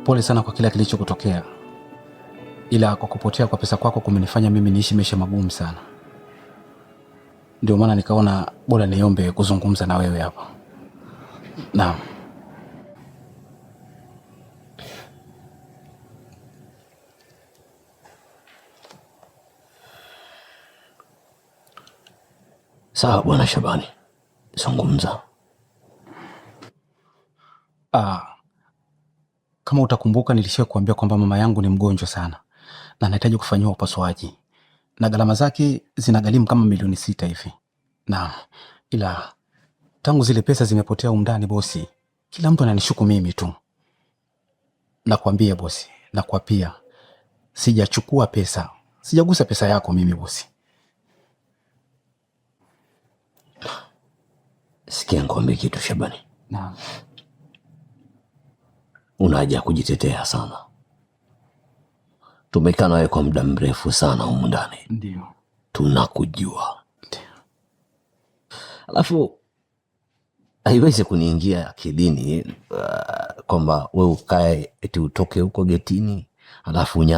Pole sana kwa kila kilichokutokea, ila kwa kupotea kwa pesa kwako kumenifanya mimi niishi maisha magumu sana. Ndio maana nikaona bora niombe kuzungumza na wewe hapa. Naam. Sawa Bwana Shabani, zungumza. Kama utakumbuka nilishia kuambia kwamba mama yangu ni mgonjwa sana na anahitaji kufanyiwa upasuaji na gharama zake zinagharimu kama milioni 6 hivi. Naam. Ila tangu zile pesa zimepotea undani bosi, kila mtu ananishuku mimi tu. Nakwambia bosi, nakwapia sijachukua pesa. Sijagusa pesa yako mimi bosi. Sikia nikwambie kitu Shabani. Naam. Una haja kujitetea sana. Tumekaa nawe kwa muda mrefu sana humu ndani. Ndio. Tunakujua. Ndio. Alafu haiwezi kuniingia akilini kwamba wewe ukae eti utoke huko getini alafu unyate